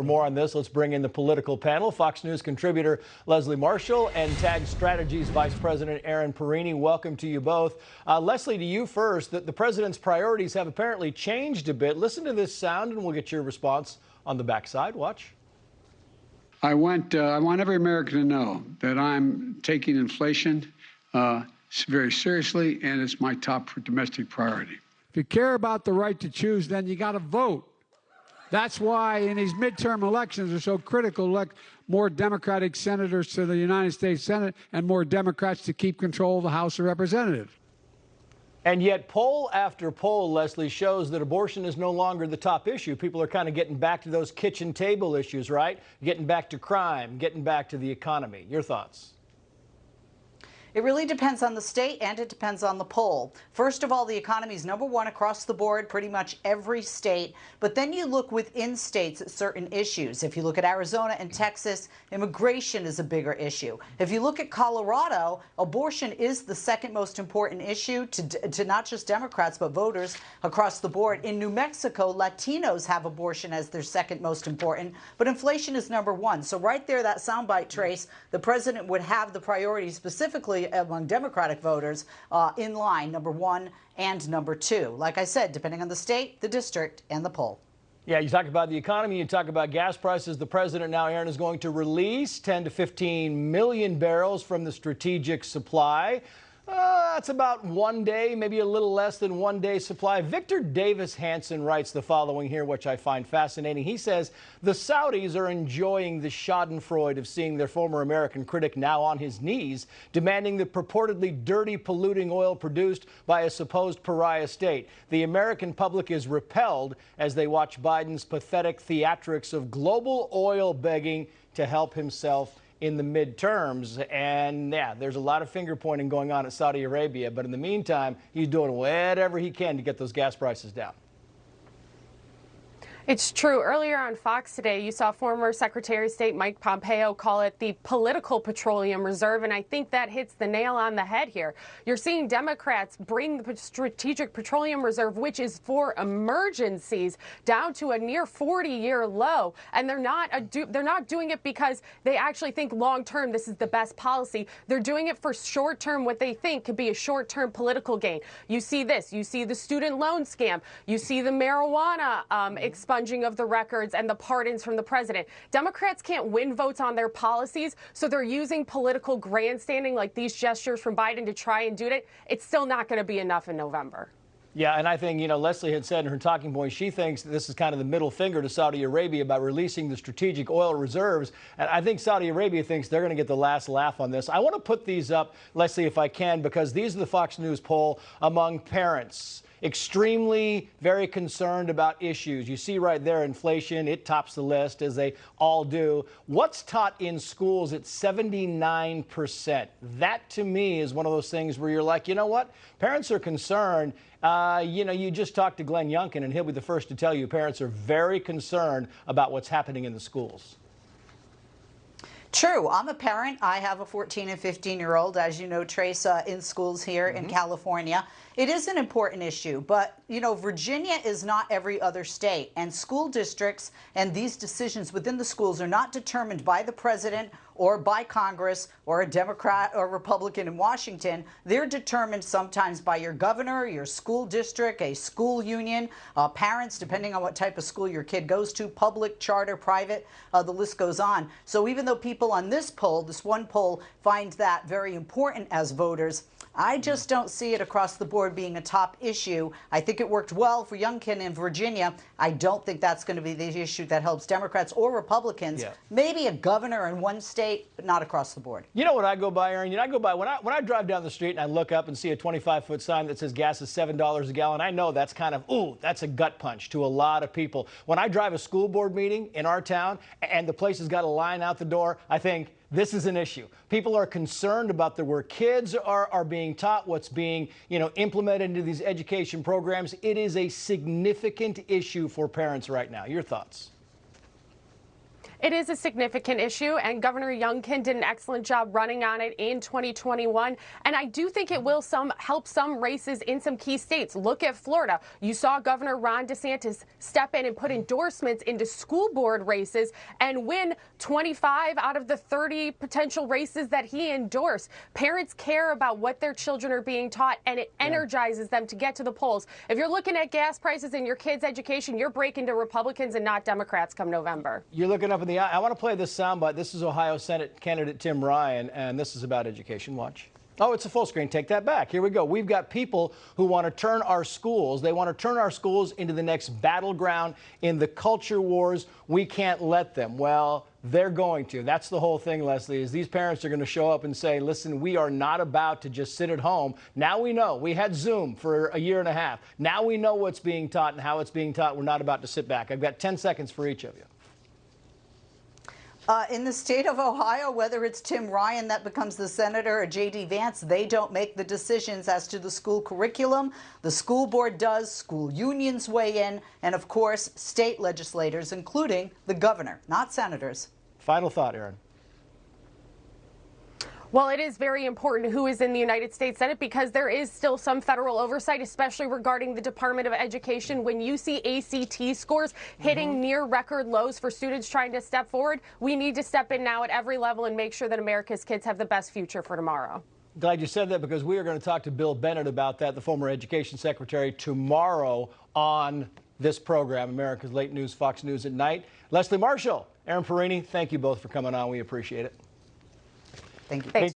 more on this, let's bring in the political panel. Fox News contributor Leslie Marshall and TAG Strategies Vice President Aaron Perini. Welcome to you both. Leslie, to you first. The president's priorities have apparently changed a bit. Listen to this sound and we'll get your response on the backside. Watch. I want every American to know that I'm taking inflation very seriously, and it's my top domestic priority. If you care about the right to choose, then you got to vote. That's why in these midterm elections are so critical to elect more Democratic senators to the United States Senate and more Democrats to keep control of the House of Representatives. And yet poll after poll, Leslie, shows that abortion is no longer the top issue. People are kind of getting back to those kitchen table issues, right? Getting back to crime, getting back to the economy. Your thoughts? It really depends on the state and it depends on the poll. First of all, the economy is #1 across the board, pretty much every state. But then you look within states at certain issues. If you look at Arizona and Texas, immigration is a bigger issue. If you look at Colorado, abortion is the second most important issue to not just Democrats, but voters across the board. In New Mexico, Latinos have abortion as their second most important, but inflation is #1. So right there, that soundbite, Trace, the president would have the priority specifically among Democratic voters in line, #1 and #2. Like I said, depending on the state, the district, and the poll. Yeah, you talk about the economy, you talk about gas prices. The president now, Aaron, is going to release 10 to 15 million barrels from the strategic supply. That's about 1 day, maybe a little less than 1 day supply. Victor Davis Hanson writes the following here, which I find fascinating. He says, the Saudis are enjoying the schadenfreude of seeing their former American critic now on his knees, demanding the purportedly dirty, polluting oil produced by a supposed pariah state. The American public is repelled as they watch Biden's pathetic theatrics of global oil begging to help himself in the midterms. And yeah, there's a lot of finger pointing going on at Saudi Arabia, but in the meantime, he's doing whatever he can to get those gas prices down. It's true. Earlier on Fox today, you saw former Secretary of State Mike Pompeo call it the political petroleum reserve, and I think that hits the nail on the head here. You're seeing Democrats bring the strategic petroleum reserve, which is for emergencies, down to a near 40-year low, and they're not doing it because they actually think long-term this is the best policy. They're doing it for short-term, what they think could be a short-term political gain. You see this. You see the student loan scam. You see the marijuana expunging of the records and the pardons from the president. Democrats can't win votes on their policies, so they're using political grandstanding like these gestures from Biden to try and do it. It's still not going to be enough in November. Yeah, and I think, Leslie had said in her talking point, she thinks this is kind of the middle finger to Saudi Arabia about releasing the strategic oil reserves. And I think Saudi Arabia thinks they're going to get the last laugh on this. I want to put these up, Leslie, if I can, because these are the Fox News poll among parents. Extremely very concerned about issues. You see right there, inflation, it tops the list, as they all do. What's taught in schools at 79%? That, to me, is one of those things where you're like, you know what? Parents are concerned. You just talked to Glenn Youngkin, and he'll be the first to tell you parents are very concerned about what's happening in the schools. True. I'm a parent. I have a 14 and 15-year-old, as you know, Trace, in schools here in California. It is an important issue, but, Virginia is not every other state, and school districts and these decisions within the schools are not determined by the president or by Congress or a Democrat or Republican in Washington. They're determined sometimes by your governor, your school district, a school union, parents, depending on what type of school your kid goes to, public, charter, private, the list goes on. So even though people on this poll, this one poll, find that very important as voters, I just don't see it across the board being a top issue. I think it worked well for Youngkin in Virginia. I don't think that's going to be the issue that helps Democrats or Republicans. Yeah. Maybe a governor in one state, but not across the board. You know what I go by, Aaron? I go by when I drive down the street and I look up and see a 25-foot sign that says gas is $7 a gallon. I know that's kind of, ooh, that's a gut punch to a lot of people. When I drive a school board meeting in our town and the place has got a line out the door, I think, this is an issue. People are concerned about where kids are being taught, what's being, implemented into these education programs. It is a significant issue for parents right now. Your thoughts? It is a significant issue, and Governor Youngkin did an excellent job running on it in 2021. And I do think it will help some races in some key states. Look at Florida. You saw Governor Ron DeSantis step in and put endorsements into school board races and win 25 out of the 30 potential races that he endorsed. Parents care about what their children are being taught, and it energizes them to get to the polls. If you're looking at gas prices and your kids' education, you're breaking to Republicans and not Democrats come November. You're looking up in the eye. I want to play this soundbite. This is Ohio Senate candidate Tim Ryan, and this is about education. Watch. Oh, it's a full screen. Take that back. Here we go. We've got people who want to turn our schools. They want to turn our schools into the next battleground in the culture wars. We can't let them. Well, they're going to. That's the whole thing, Leslie, is these parents are going to show up and say, listen, we are not about to just sit at home. Now we know. We had Zoom for a year and a half. Now we know what's being taught and how it's being taught. We're not about to sit back. I've got 10 seconds for each of you. In the state of Ohio, whether it's Tim Ryan that becomes the senator or J.D. Vance, they don't make the decisions as to the school curriculum. The school board does, school unions weigh in, and of course, state legislators, including the governor, not senators. Final thought, Aaron. Well, it is very important who is in the United States Senate because there is still some federal oversight, especially regarding the Department of Education. When you see ACT scores hitting near record lows for students trying to step forward, we need to step in now at every level and make sure that America's kids have the best future for tomorrow. Glad you said that because we are going to talk to Bill Bennett about that, the former education secretary, tomorrow on this program, America's Late News, Fox News at Night. Leslie Marshall, Aaron Perini, thank you both for coming on. We appreciate it. Thank you. Thanks.